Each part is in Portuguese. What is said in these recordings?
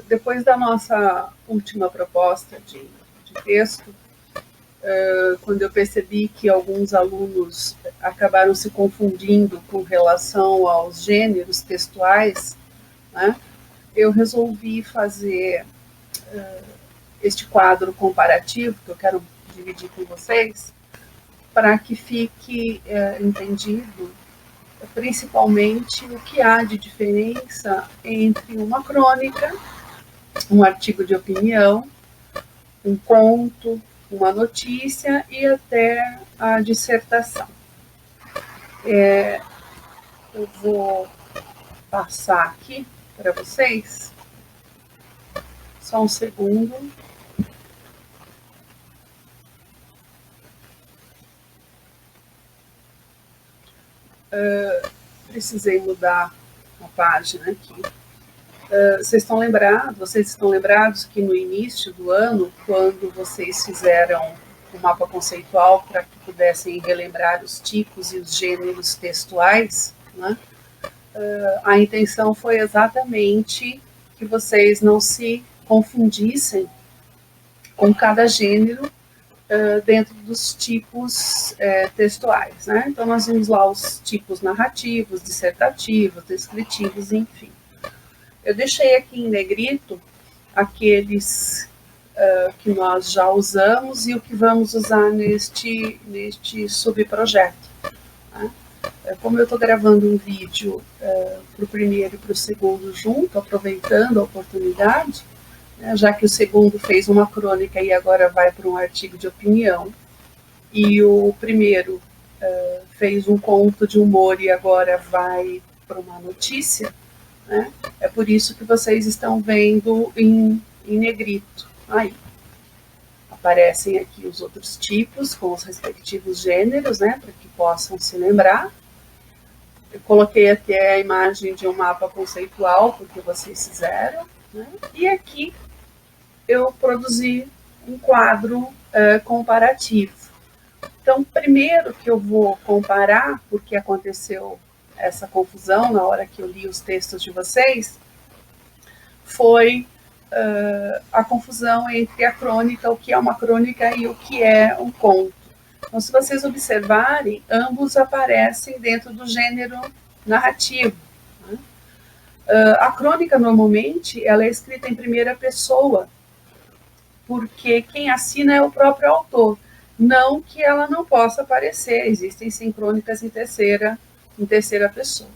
Depois da nossa última proposta de texto, quando eu percebi que alguns alunos acabaram se confundindo com relação aos gêneros textuais, né, eu resolvi fazer este quadro comparativo que eu quero dividir com vocês, para que fique entendido principalmente o que há de diferença entre uma crônica, um artigo de opinião, um conto, uma notícia e até a dissertação. Eu vou passar aqui para vocês, só um segundo. Precisei mudar a página aqui. Vocês estão lembrados que no início do ano, quando vocês fizeram o mapa conceitual para que pudessem relembrar os tipos e os gêneros textuais, né? A intenção foi exatamente que vocês não se confundissem com cada gênero dentro dos tipos textuais, né? Então, nós vimos lá os tipos narrativos, dissertativos, descritivos, enfim. Eu deixei aqui em negrito aqueles que nós já usamos e o que vamos usar neste subprojeto. Né? Como eu estou gravando um vídeo para o primeiro e para o segundo junto, aproveitando a oportunidade, né, já que o segundo fez uma crônica e agora vai para um artigo de opinião, e o primeiro fez um conto de humor e agora vai para uma notícia, né? É por isso que vocês estão vendo em negrito. Aí aparecem aqui os outros tipos com os respectivos gêneros, né, para que possam se lembrar. Eu coloquei aqui a imagem de um mapa conceitual, porque vocês fizeram, né? E aqui eu produzi um quadro comparativo. Então, primeiro que eu vou comparar, porque aconteceu essa confusão na hora que eu li os textos de vocês, foi a confusão entre a crônica, o que é uma crônica e o que é um conto. Então, se vocês observarem, ambos aparecem dentro do gênero narrativo. Né? A crônica, normalmente, ela é escrita em primeira pessoa, porque quem assina é o próprio autor. Não que ela não possa aparecer, existem sim crônicas em terceira pessoa.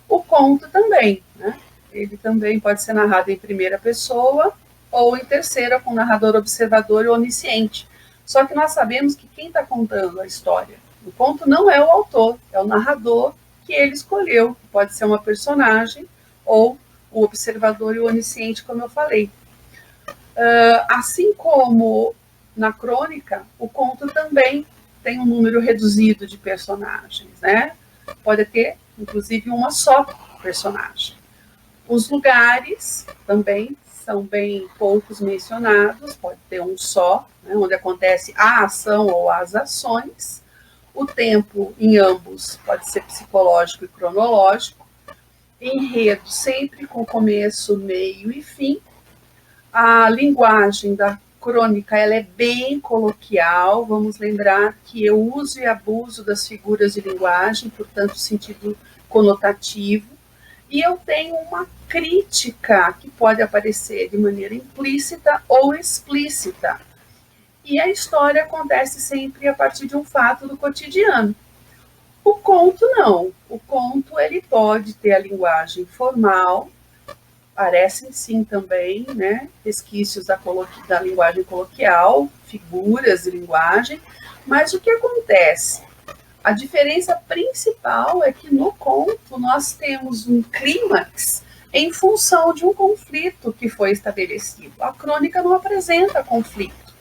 O conto também, né? Ele também pode ser narrado em primeira pessoa ou em terceira, com narrador observador e onisciente. Só que nós sabemos que quem está contando a história do conto não é o autor, é o narrador que ele escolheu. Pode ser uma personagem ou o observador e o onisciente, como eu falei. Assim como na crônica, o conto também tem um número reduzido de personagens, né? Pode ter, inclusive, uma só personagem. Os lugares também são bem poucos mencionados, pode ter um só, né, onde acontece a ação ou as ações. O tempo em ambos pode ser psicológico e cronológico. Enredo sempre com começo, meio e fim. A linguagem da crônica ela é bem coloquial, vamos lembrar que eu uso e abuso das figuras de linguagem, portanto, sentido conotativo, e eu tenho uma crítica que pode aparecer de maneira implícita ou explícita. E a história acontece sempre a partir de um fato do cotidiano. O conto não. O conto ele pode ter a linguagem formal, aparecem sim também, né, resquícios da linguagem coloquial, figuras de linguagem, mas o que acontece? A diferença principal é que no conto nós temos um clímax em função de um conflito que foi estabelecido. A crônica não apresenta conflito,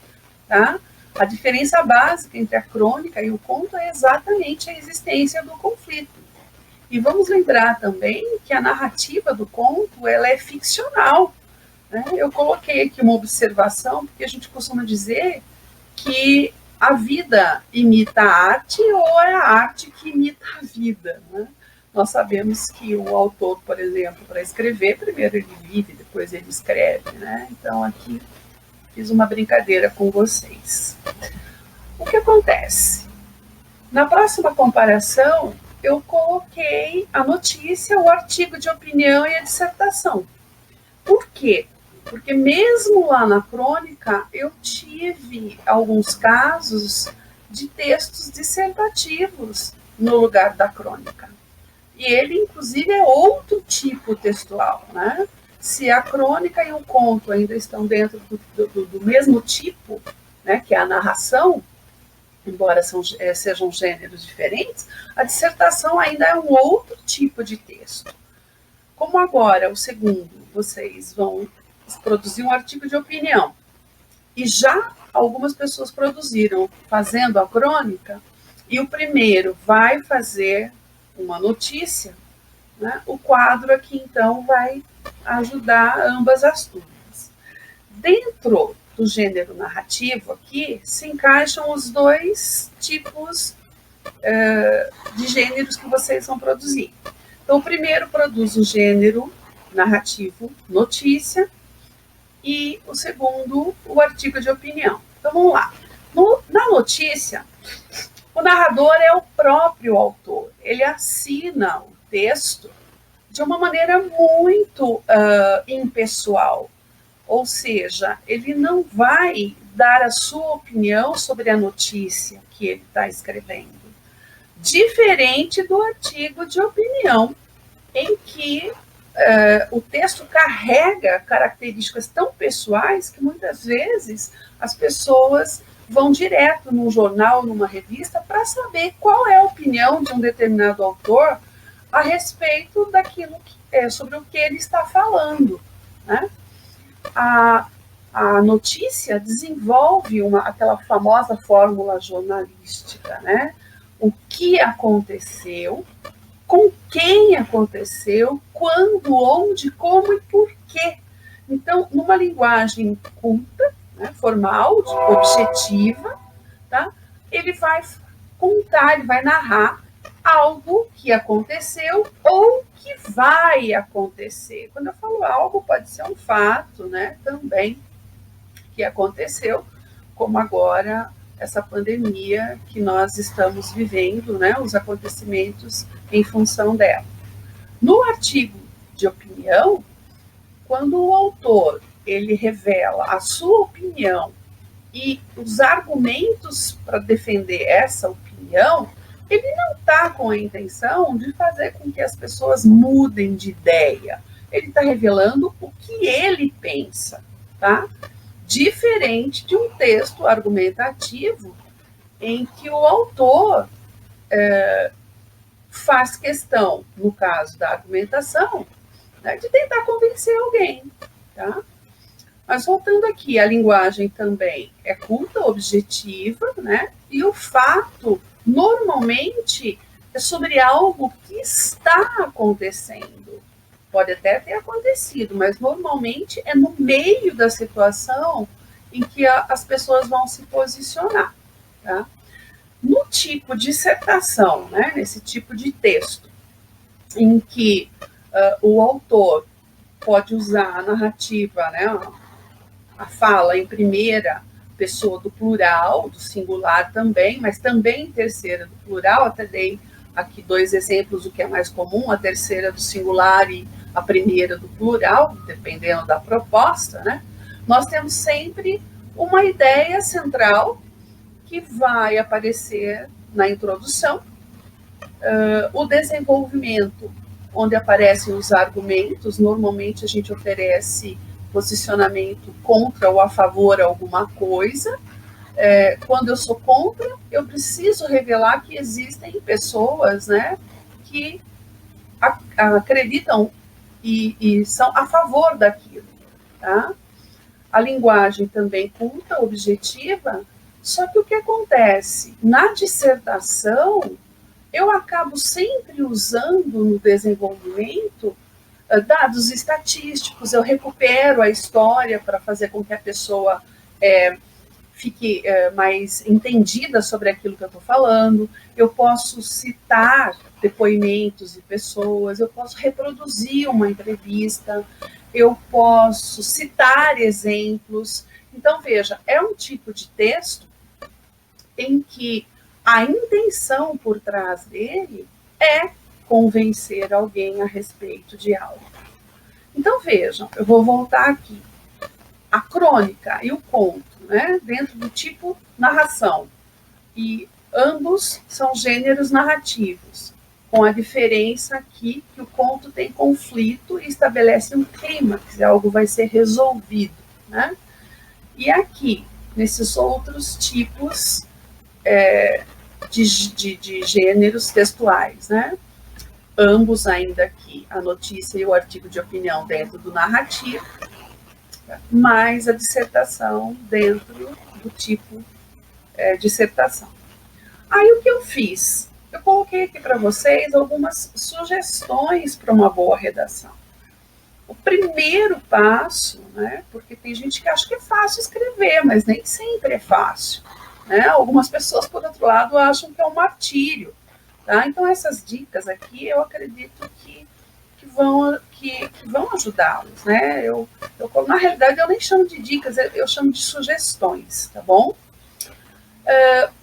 tá? A diferença básica entre a crônica e o conto é exatamente a existência do conflito. E vamos lembrar também que a narrativa do conto ela é ficcional. Né? Eu coloquei aqui uma observação, porque a gente costuma dizer que a vida imita a arte ou é a arte que imita a vida. Né? nós sabemos que o autor, por exemplo, para escrever, primeiro ele vive, depois ele escreve, né? Então, aqui fiz uma brincadeira com vocês. O que acontece? Na próxima comparação, eu coloquei a notícia, o artigo de opinião e a dissertação. Por quê? Porque mesmo lá na crônica, eu tive alguns casos de textos dissertativos no lugar da crônica. E ele, inclusive, é outro tipo textual, né? Se a crônica e o conto ainda estão dentro do mesmo tipo, né, que é a narração, embora sejam gêneros diferentes, a dissertação ainda é um outro tipo de texto. Como agora, o segundo, vocês vão produzir um artigo de opinião, e já algumas pessoas produziram fazendo a crônica, e o primeiro vai fazer uma notícia, né? O quadro aqui, então, vai ajudar ambas as turmas. Dentro do gênero narrativo aqui, se encaixam os dois tipos de gêneros que vocês vão produzir. Então, o primeiro produz o gênero narrativo, notícia, e o segundo, o artigo de opinião. Então, vamos lá. Na notícia, o narrador é o próprio autor. Ele assina o texto de uma maneira muito impessoal. Ou seja, ele não vai dar a sua opinião sobre a notícia que ele está escrevendo. Diferente do artigo de opinião, em que o texto carrega características tão pessoais que muitas vezes as pessoas vão direto num jornal, numa revista, para saber qual é a opinião de um determinado autor a respeito daquilo sobre o que ele está falando, né? A notícia desenvolve aquela famosa fórmula jornalística, né? O que aconteceu, com quem aconteceu, quando, onde, como e por quê. Então, numa linguagem culta, né, formal, objetiva, tá? Ele vai contar, ele vai narrar algo que aconteceu ou que vai acontecer. Quando eu falo algo, pode ser um fato, né, também, que aconteceu, como agora essa pandemia que nós estamos vivendo, né, os acontecimentos em função dela. No artigo de opinião, quando o autor ele revela a sua opinião e os argumentos para defender essa opinião, ele não está com a intenção de fazer com que as pessoas mudem de ideia. Ele está revelando o que ele pensa, tá? Diferente de um texto argumentativo em que o autor faz questão, no caso da argumentação, né, de tentar convencer alguém, tá? Mas voltando aqui, a linguagem também é culta, objetiva, né? E o fato, normalmente, é sobre algo que está acontecendo. Pode até ter acontecido, mas normalmente é no meio da situação em que as pessoas vão se posicionar, tá? No tipo de dissertação, né? Nesse tipo de texto, em que o autor pode usar a narrativa, né? A fala em primeira pessoa do plural, do singular também, mas também em terceira do plural. Até dei aqui 2 exemplos, o que é mais comum, a terceira do singular e a primeira do plural, dependendo da proposta, né? Nós temos sempre uma ideia central que vai aparecer na introdução, o desenvolvimento, onde aparecem os argumentos. Normalmente a gente oferece posicionamento contra ou a favor a alguma coisa. Quando eu sou contra, eu preciso revelar que existem pessoas, né, que acreditam e são a favor daquilo, tá? A linguagem também culta, objetiva, só que o que acontece? Na dissertação, eu acabo sempre usando no desenvolvimento dados estatísticos, eu recupero a história para fazer com que a pessoa fique mais entendida sobre aquilo que eu estou falando. Eu posso citar depoimentos de pessoas, eu posso reproduzir uma entrevista, eu posso citar exemplos. Então, veja, é um tipo de texto em que a intenção por trás dele é convencer alguém a respeito de algo. Então, vejam, eu vou voltar aqui. A crônica e o conto, né, dentro do tipo narração. E ambos são gêneros narrativos, com a diferença aqui que o conto tem conflito e estabelece um clima, que algo vai ser resolvido, né? E aqui, nesses outros tipos de gêneros textuais, né? Ambos ainda aqui, a notícia e o artigo de opinião dentro do narrativo, mais a dissertação dentro do tipo dissertação. Aí o que eu fiz? Eu coloquei aqui para vocês algumas sugestões para uma boa redação. O primeiro passo, né, porque tem gente que acha que é fácil escrever, mas nem sempre é fácil. Né? Algumas pessoas, por outro lado, acham que é um martírio. Tá? Então, essas dicas aqui, eu acredito que vão ajudá-los. Né? Na realidade, eu nem chamo de dicas, eu chamo de sugestões, tá bom?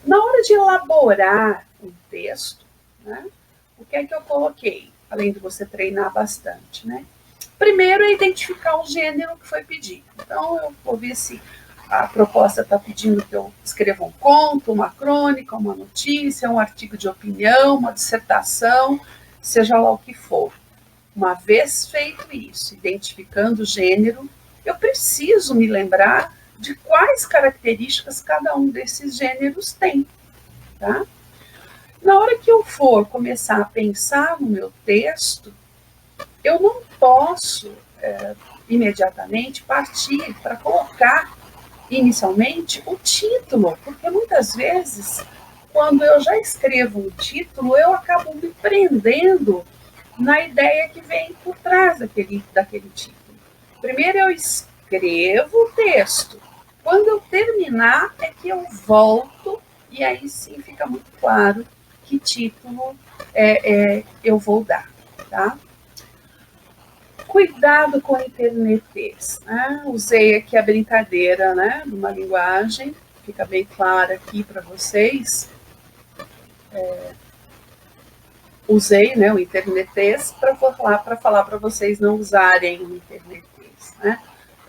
Na hora de elaborar um texto, né, o que é que eu coloquei? Além de você treinar bastante, né? Primeiro é identificar o gênero que foi pedido. Então, eu vou ver se a proposta está pedindo que eu escreva um conto, uma crônica, uma notícia, um artigo de opinião, uma dissertação, seja lá o que for. Uma vez feito isso, identificando o gênero, eu preciso me lembrar de quais características cada um desses gêneros tem. Tá? Na hora que eu for começar a pensar no meu texto, eu não posso imediatamente partir para colocar inicialmente o título, porque muitas vezes, quando eu já escrevo um título, eu acabo me prendendo na ideia que vem por trás daquele título. Primeiro eu escrevo o texto. Quando eu terminar é que eu volto e aí sim fica muito claro que título eu vou dar. Tá? Cuidado com a internetez. Né? Usei aqui a brincadeira, né, numa linguagem, fica bem clara aqui para vocês. Usei, né, o internetez para falar para vocês não usarem o internetez. Né?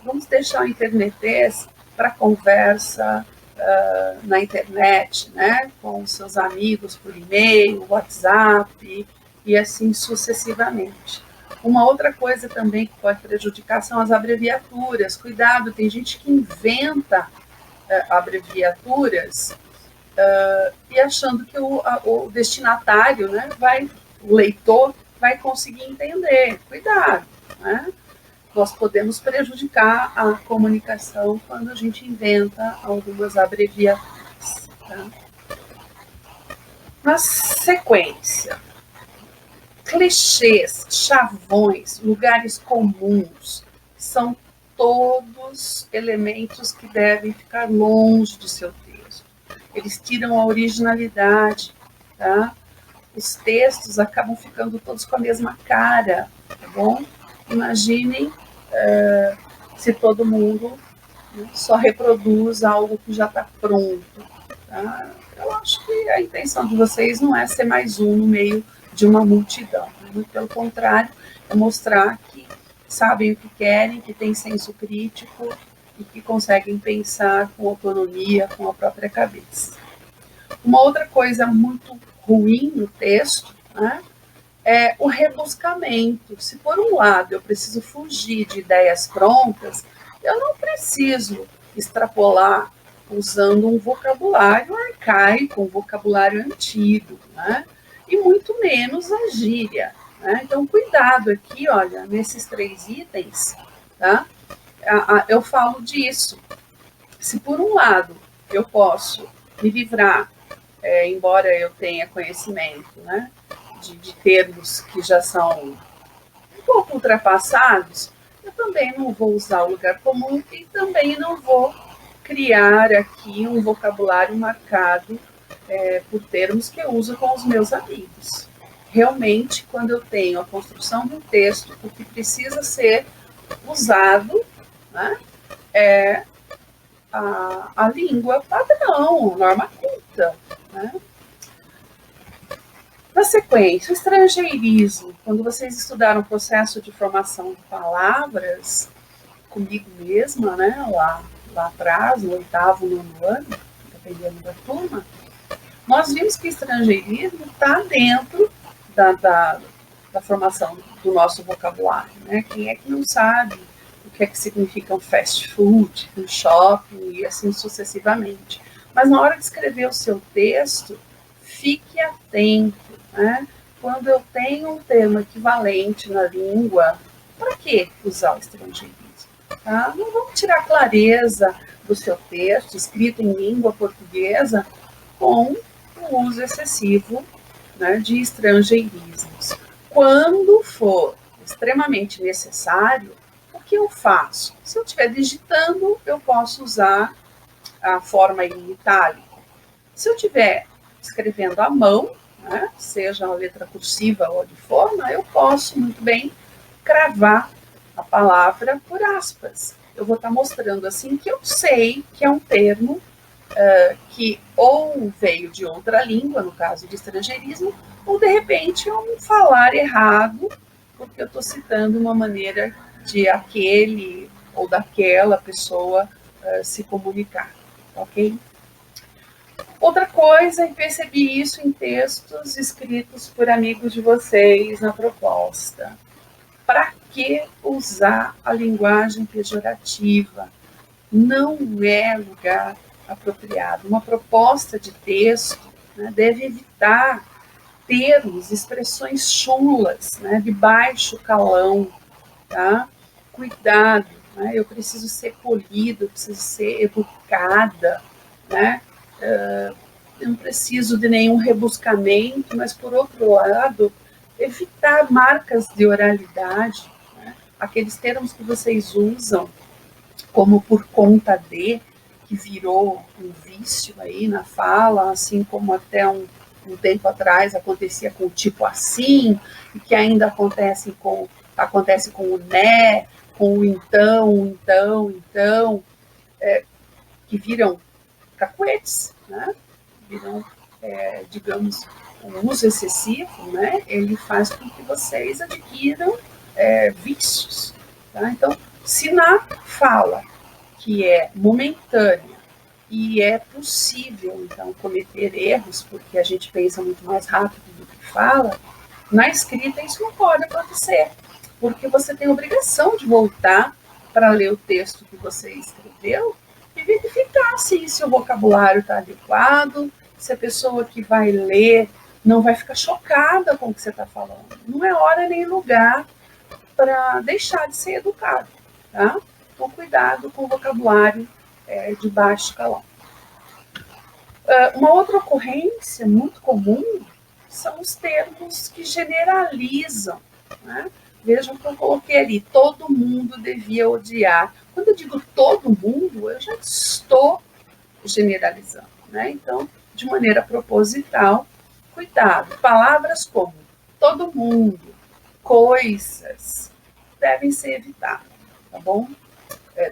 Vamos deixar o internetez para conversa na internet, né, com seus amigos por e-mail, WhatsApp e assim sucessivamente. Uma outra coisa também que pode prejudicar são as abreviaturas. Cuidado, tem gente que inventa abreviaturas e achando que o destinatário, né, o leitor, vai conseguir entender. Cuidado, né? Nós podemos prejudicar a comunicação quando a gente inventa algumas abreviaturas. Tá? Na sequência, clichês, chavões, lugares comuns, são todos elementos que devem ficar longe do seu texto. Eles tiram a originalidade, tá? Os textos acabam ficando todos com a mesma cara, tá bom? Imaginem se todo mundo, né, só reproduz algo que já está pronto. Tá? Eu acho que a intenção de vocês não é ser mais um no meio de uma multidão. Muito pelo contrário, é mostrar que sabem o que querem, que têm senso crítico e que conseguem pensar com autonomia, com a própria cabeça. Uma outra coisa muito ruim no texto, né, é o rebuscamento. Se por um lado eu preciso fugir de ideias prontas, eu não preciso extrapolar usando um vocabulário arcaico, um vocabulário antigo, né? E muito menos a gíria. Né? Então, cuidado aqui, olha, nesses 3 itens, tá? Eu falo disso. Se por um lado eu posso me livrar, embora eu tenha conhecimento, né, de termos que já são um pouco ultrapassados, eu também não vou usar o lugar comum e também não vou criar aqui um vocabulário marcado por termos que eu uso com os meus amigos. realmente, quando eu tenho a construção de um texto, o que precisa ser usado, né, é a língua padrão, norma culta, né? Na sequência, o estrangeirismo. Quando vocês estudaram o processo de formação de palavras, comigo mesma, né, lá atrás, no oitavo, nono ano, dependendo da turma, nós vimos que o estrangeirismo está dentro da formação do nosso vocabulário. Né? Quem é que não sabe o que é que significa um fast food, um shopping e assim sucessivamente. Mas na hora de escrever o seu texto, fique atento. Né? Quando eu tenho um termo equivalente na língua, para que usar o estrangeirismo? Tá? Não vamos tirar a clareza do seu texto, escrito em língua portuguesa, com o uso excessivo, né, de estrangeirismos. Quando for extremamente necessário, o que eu faço? Se eu estiver digitando, eu posso usar a forma em itálico. Se eu estiver escrevendo à mão, né, seja a letra cursiva ou de forma, eu posso muito bem cravar a palavra por aspas. Eu vou estar mostrando assim que eu sei que é um termo que ou veio de outra língua, no caso de estrangeirismo, ou de repente é um falar errado, porque eu estou citando uma maneira de aquele ou daquela pessoa se comunicar, ok? Outra coisa, e percebi isso em textos escritos por amigos de vocês na proposta. Para que usar a linguagem pejorativa? Não é lugar apropriado. Uma proposta de texto, né, deve evitar termos, expressões chulas, né, de baixo calão, tá? Cuidado, né? Eu preciso ser polida, eu preciso ser educada, né? Eu não preciso de nenhum rebuscamento, mas por outro lado, evitar marcas de oralidade, né? Aqueles termos que vocês usam como por conta de, que virou um vício aí na fala, assim como até um tempo atrás acontecia com o tipo assim, e que ainda acontece com o né, com o então, que viram cacuetes, né? Viram, digamos, um uso excessivo, né? Ele faz com que vocês adquiram vícios. Tá? Então, se na fala que é momentânea e é possível, então, cometer erros, porque a gente pensa muito mais rápido do que fala, na escrita isso não pode acontecer, porque você tem a obrigação de voltar para ler o texto que você escreveu e verificar se o vocabulário está adequado, se a pessoa que vai ler não vai ficar chocada com o que você está falando. Não é hora nem lugar para deixar de ser educado, tá? Então, cuidado com o vocabulário de baixo calão. Uma outra ocorrência muito comum são os termos que generalizam, né? Vejam que eu coloquei ali, todo mundo devia odiar. Quando eu digo todo mundo, eu já estou generalizando, né? Então, de maneira proposital, cuidado. Palavras como todo mundo, coisas, devem ser evitadas, tá bom?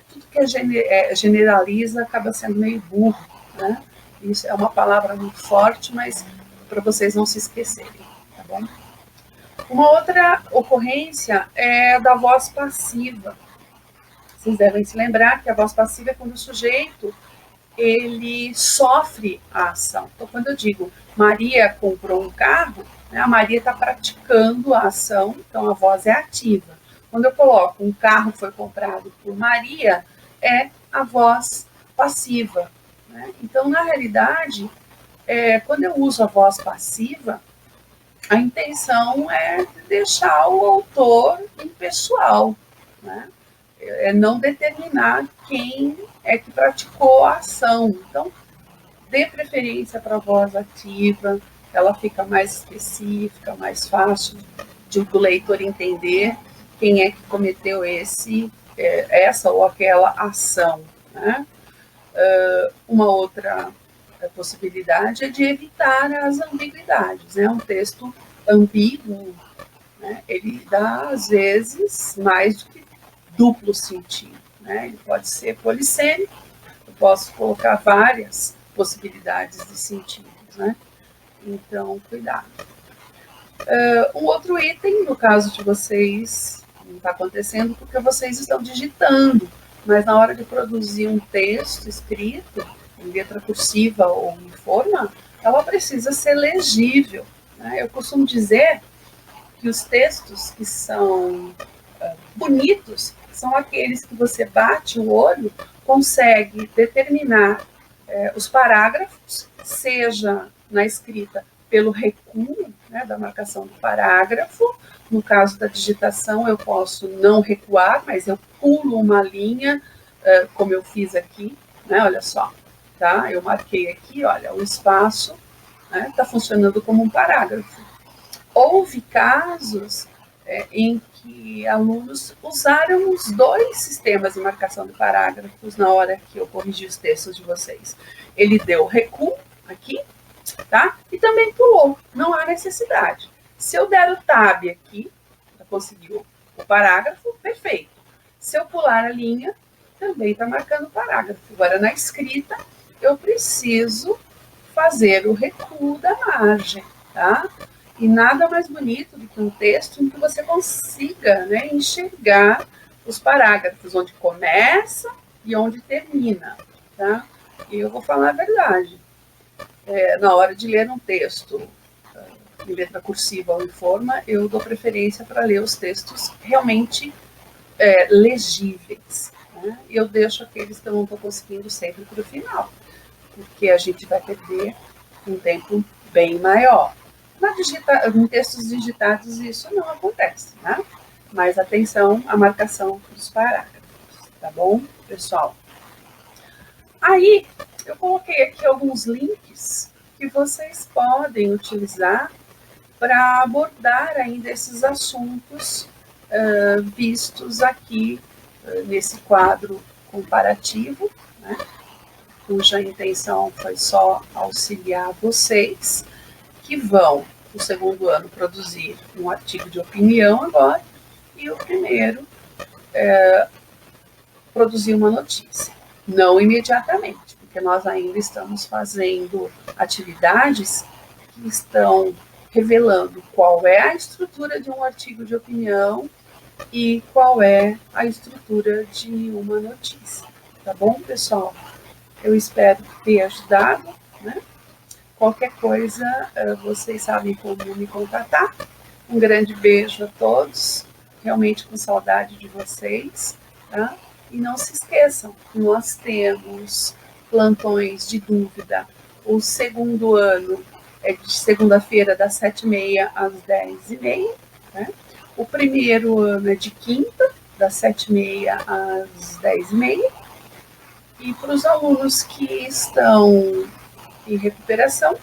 Tudo que generaliza acaba sendo meio burro, né? Isso é uma palavra muito forte, mas para vocês não se esquecerem, tá bom? Uma outra ocorrência é da voz passiva. Vocês devem se lembrar que a voz passiva é quando o sujeito ele sofre a ação. Então, quando eu digo Maria comprou um carro, né, a Maria está praticando a ação, então a voz é ativa. Quando eu coloco um carro foi comprado por Maria, é a voz passiva. Né? Então, na realidade, quando eu uso a voz passiva, a intenção é deixar o autor impessoal, né? É não determinar quem é que praticou a ação. Então, dê preferência para a voz ativa, ela fica mais específica, mais fácil do leitor entender quem é que cometeu essa ou aquela ação. Né? Uma outra possibilidade é de evitar as ambiguidades. Né? Um texto ambíguo, né? Ele dá, às vezes, mais do que duplo sentido, né? Ele pode ser polissêmico, eu posso colocar várias possibilidades de sentidos, né? Então, cuidado. Um outro item, no caso de vocês, não está acontecendo porque vocês estão digitando, mas na hora de produzir um texto escrito, em letra cursiva ou em forma, ela precisa ser legível, né? Eu costumo dizer que os textos que são bonitos são aqueles que você bate o olho, consegue determinar os parágrafos, seja na escrita pelo recuo, né, da marcação do parágrafo. No caso da digitação, eu posso não recuar, mas eu pulo uma linha, como eu fiz aqui, né, olha só, tá? Eu marquei aqui, olha, o espaço está funcionando como um parágrafo. Houve casos em que alunos usaram os dois sistemas de marcação de parágrafos na hora que eu corrigi os textos de vocês. Ele deu recuo aqui, tá? E também pulou, não há necessidade. Se eu der o tab aqui, para conseguir o parágrafo, perfeito. Se eu pular a linha, também está marcando o parágrafo. Agora, na escrita, eu preciso fazer o recuo da margem, tá? E nada mais bonito do que um texto em que você consiga, né, enxergar os parágrafos, onde começa e onde termina, tá? E eu vou falar a verdade. Na hora de ler um texto em letra cursiva ou em forma, eu dou preferência para ler os textos realmente legíveis, né? E eu deixo aqueles que eu não estou conseguindo sempre para o final, porque a gente vai perder um tempo bem maior. Em textos digitados isso não acontece, né? Mas atenção à marcação dos parágrafos, tá bom, pessoal? Aí, eu coloquei aqui alguns links que vocês podem utilizar para abordar ainda esses assuntos vistos aqui nesse quadro comparativo, né, cuja intenção foi só auxiliar vocês, que vão, no segundo ano, produzir um artigo de opinião agora, e o primeiro, produzir uma notícia. Não imediatamente, porque nós ainda estamos fazendo atividades que estão revelando qual é a estrutura de um artigo de opinião e qual é a estrutura de uma notícia. Tá bom, pessoal? Eu espero ter ajudado, né? Qualquer coisa, vocês sabem como me contatar. Um grande beijo a todos, realmente com saudade de vocês, tá? E não se esqueçam, nós temos plantões de dúvida. O segundo ano é de segunda-feira, das 7h30 às 10h30, né? O primeiro ano é de quinta, das 7h30 às 10h30. E para os alunos que estão em recuperação,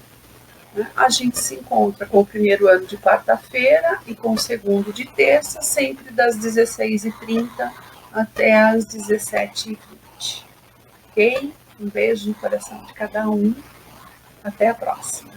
né, a gente se encontra com o primeiro ano de quarta-feira e com o segundo de terça, sempre das 16h30 até as 17h20. Ok? Um beijo no coração de cada um. Até a próxima.